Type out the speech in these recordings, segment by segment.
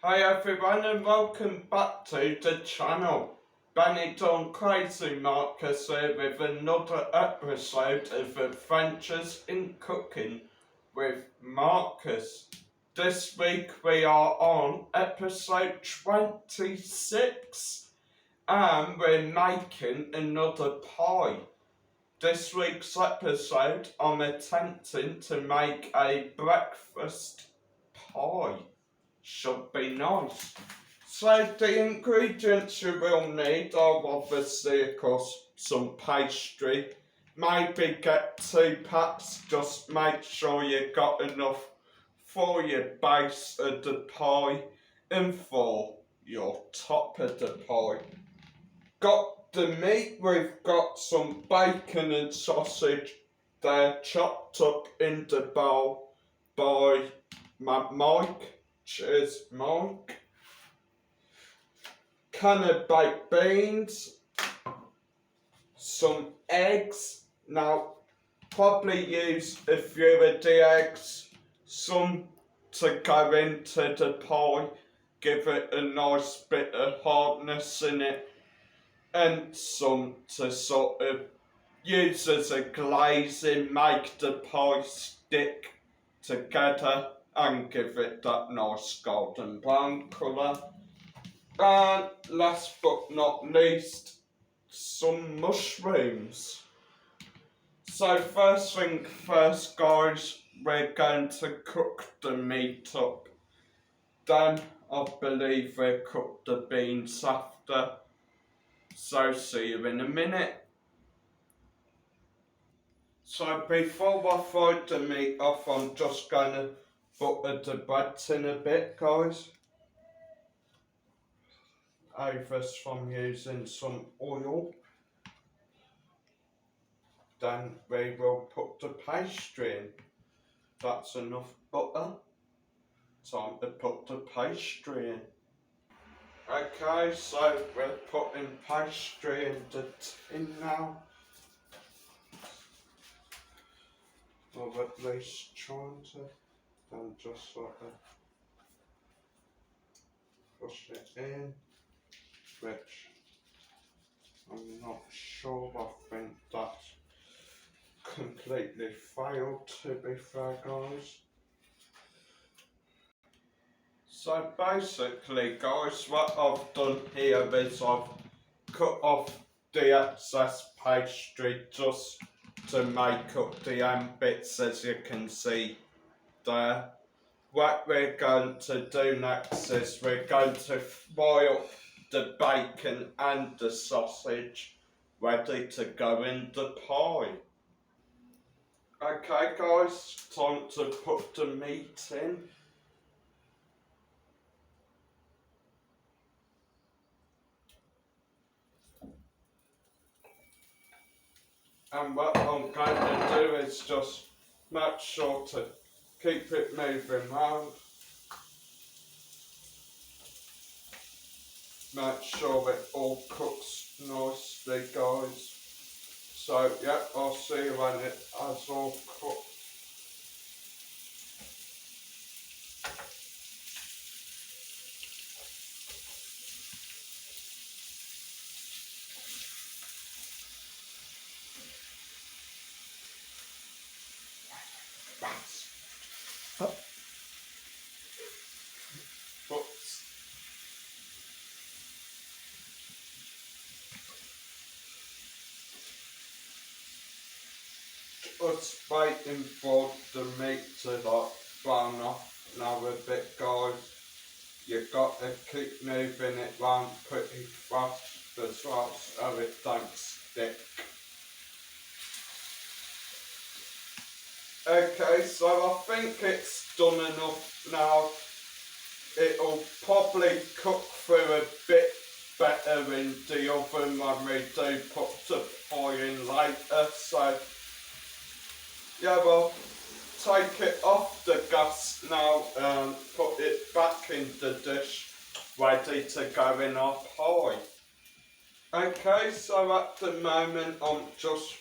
Hi everyone and welcome back to the channel. Benidorm Crazy Marcus here with another episode of Adventures in Cooking with Marcus. This week we are on episode 26 and we're making another pie. This week's episode I'm attempting to make a breakfast pie. Should be nice. So the ingredients you will need are obviously of course some pastry. Maybe get 2 packs, just make sure you got enough for your base of the pie and for your top of the pie. Got the meat, we've got some bacon and sausage. They're chopped up in the bowl by Mike. Cheers, Mike. Can of baked beans, some eggs. Now, probably use a few of the eggs, some to go into the pie, give it a nice bit of hardness in it, and some to sort of use as a glazing, make the pie stick together and give it that nice golden brown colour. And last but not least, some mushrooms. So first thing first guys, we're going to cook the meat up. Then I believe we'll cook the beans after. So see you in a minute. So before I fry the meat off, I'm just going to butter the breads in a bit guys. Over from using some oil. Then we will put the pastry in. That's enough butter. Time to put the pastry in. Okay, so we're putting pastry in the tin now. Or at least trying to. Then just sort of push it in. Which I'm not sure, I think that's completely failed to be fair guys. So basically guys, what I've done here is I've cut off the excess pastry just to make up the end bits as you can see there. What we're going to do next is we're going to fry up the bacon and the sausage ready to go in the pie. Okay guys, time to put the meat in. And what I'm going to do is just make sure to keep it moving round. Make sure it all cooks nicely guys. So yeah, I'll see you when it has all cooked. Just waiting for the meat to like brown off now a bit guys. You've got to keep moving it round pretty fast as well so it don't stick. Okay, so I think it's done enough now. It'll probably cook through a bit better in the oven when we do put the pie in later, so yeah, we'll take it off the gas now and put it back in the dish ready to go in our pie. Okay, so at the moment I'm just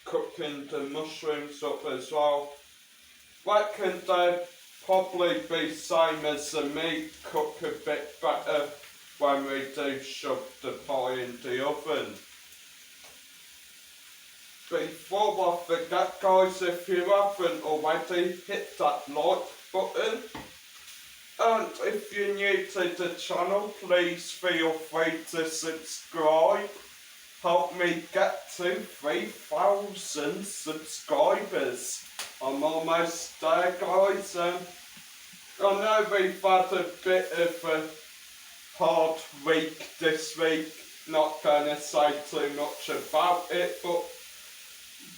cooking the mushrooms up as well. Reckon they're probably be same as the meat, cook a bit better when we do shove the pie in the oven. Before I forget guys, if you haven't already, hit that like button. And if you're new to the channel, please feel free to subscribe. Help me get to 3,000 subscribers. I'm almost there guys. I know we've had a bit of a hard week this week. Not gonna say too much about it, but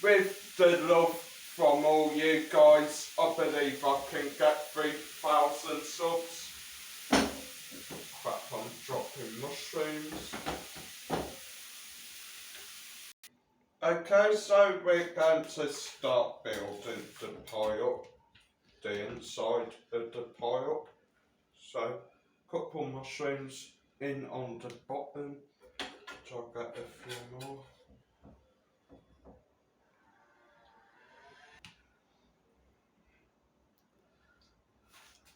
with the love from all you guys, I believe I can get 3,000 subs. Crap, I'm dropping mushrooms. Okay, so we're going to start building the pie up, the inside of the pie up. So, couple mushrooms in on the bottom, which I'll get a few more.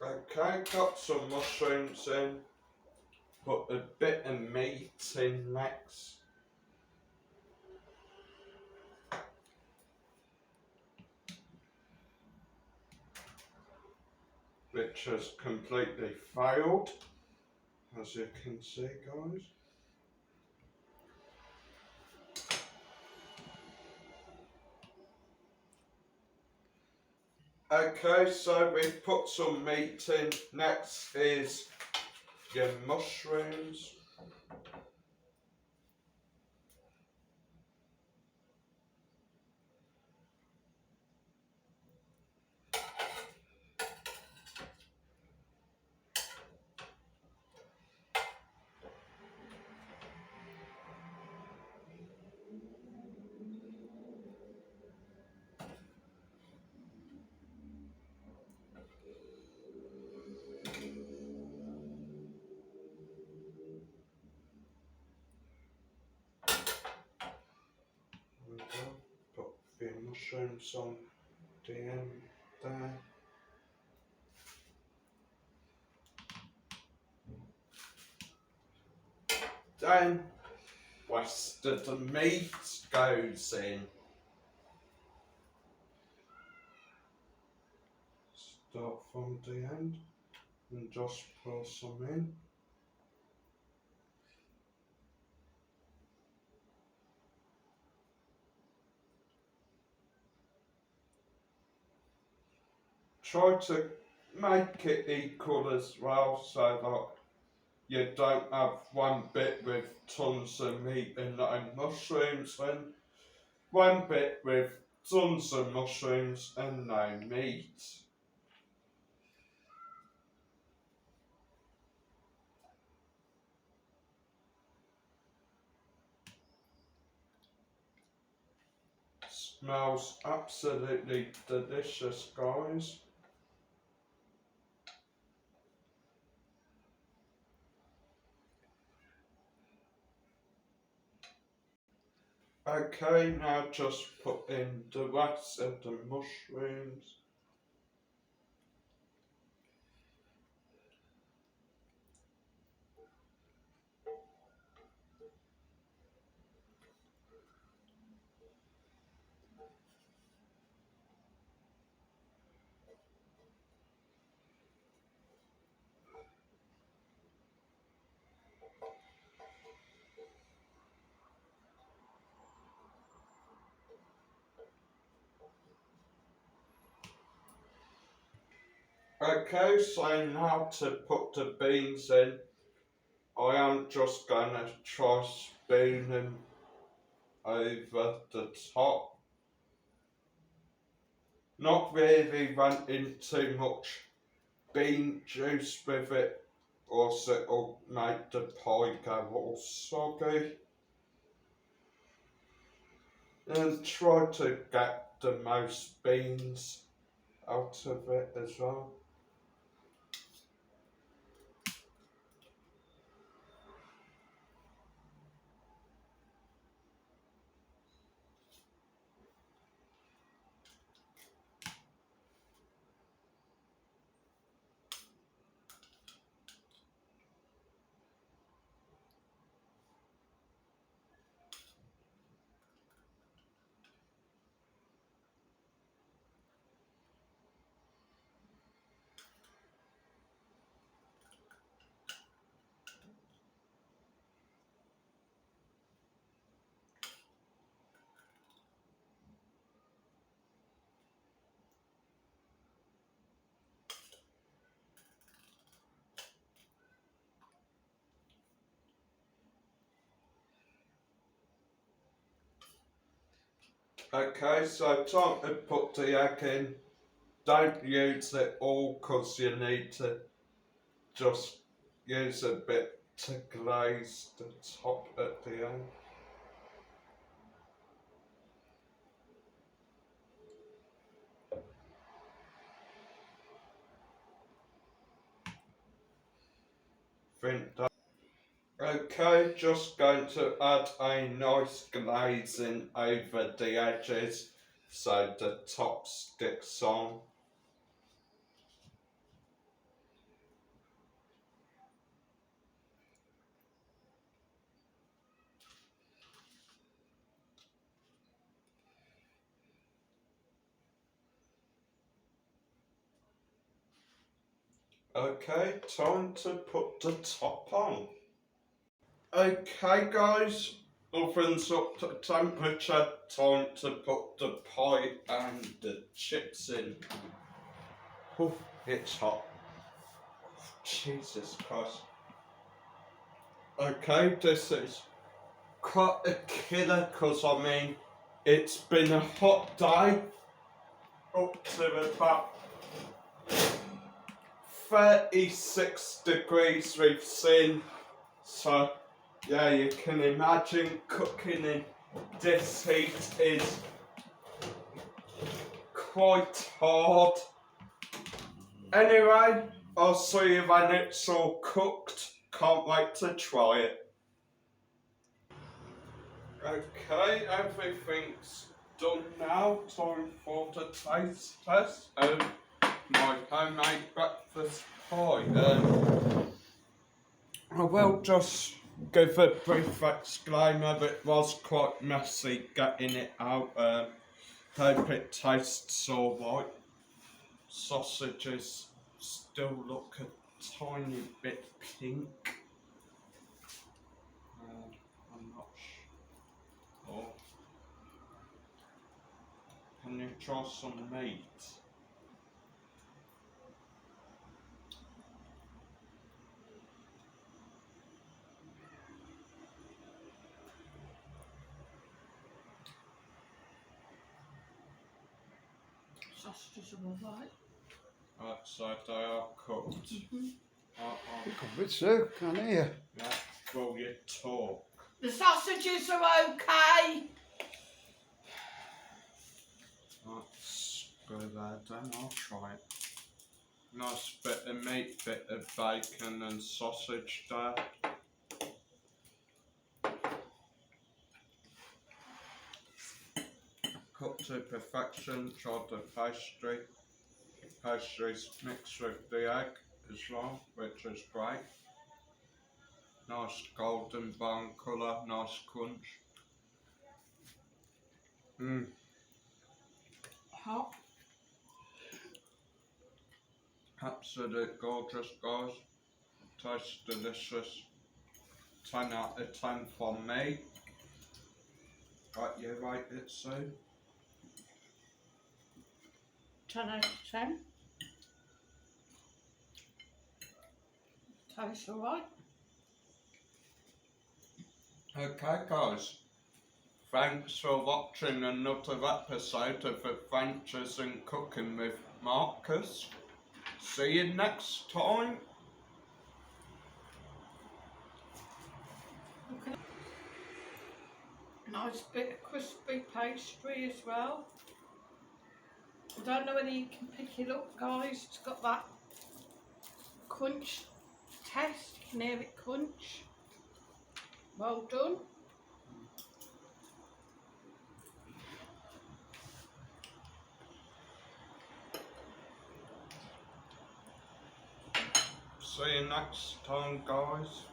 Okay, got some mushrooms in, put a bit of meat in next. Which has completely failed, as you can see guys. Okay, so we've put some meat in. Next is your mushrooms. Put a few mushrooms on the end there. Then, rest of the meat goes in. Start from the end and just pour some in. Try to make it equal as well, so that you don't have one bit with tons of meat and no mushrooms, and one bit with tons of mushrooms and no meat. Smells absolutely delicious guys. Okay, now just put in the rest of the mushrooms. Okay, so now to put the beans in, I am just gonna try spooning over the top. Not really wanting too much bean juice with it, or else it'll make the pie go all soggy. And try to get the most beans out of it as well. Okay, so time to put the egg in. Don't use it all because you need to just use a bit to glaze the top at the end. Think that. Okay, just going to add a nice glazing over the edges so the top sticks on. Okay, time to put the top on. Okay guys, oven's up to temperature, time to put the pie and the chips in. Oh, it's hot. Jesus Christ. Okay, this is quite a killer because I mean, it's been a hot day up to about 36 degrees we've seen, so yeah, you can imagine cooking in this heat is quite hard. Anyway, I'll see you when it's all cooked. Can't wait to try it. Okay, everything's done now. Time for the taste test of my homemade breakfast pie. I will just give a brief disclaimer that it was quite messy getting it out. Hope it tastes alright. Sausages still look a tiny bit pink. I'm not sure. Can you try some meat? Sausages are alright. Right, so they are cooked. Good sir, can hear. Yeah, will you talk? The sausages are okay. Let's go there then, I'll try it. Nice bit of meat, bit of bacon and sausage there. Cooked to perfection, tried the pastry. Pastry's mixed with the egg as well, which is great. Nice golden brown colour, nice crunch. Hot. Absolute gorgeous, guys. Tastes delicious. 10 out of 10 from me. Right, you rate it, Sue? 10 out of 10. Tastes alright. Okay, guys. Thanks for watching another episode of Adventures in Cooking with Marcus. See you next time. Okay. Nice bit of crispy pastry as well. I don't know whether you can pick it up, guys. It's got that crunch test. You can hear it crunch. Well done. See you next time, guys.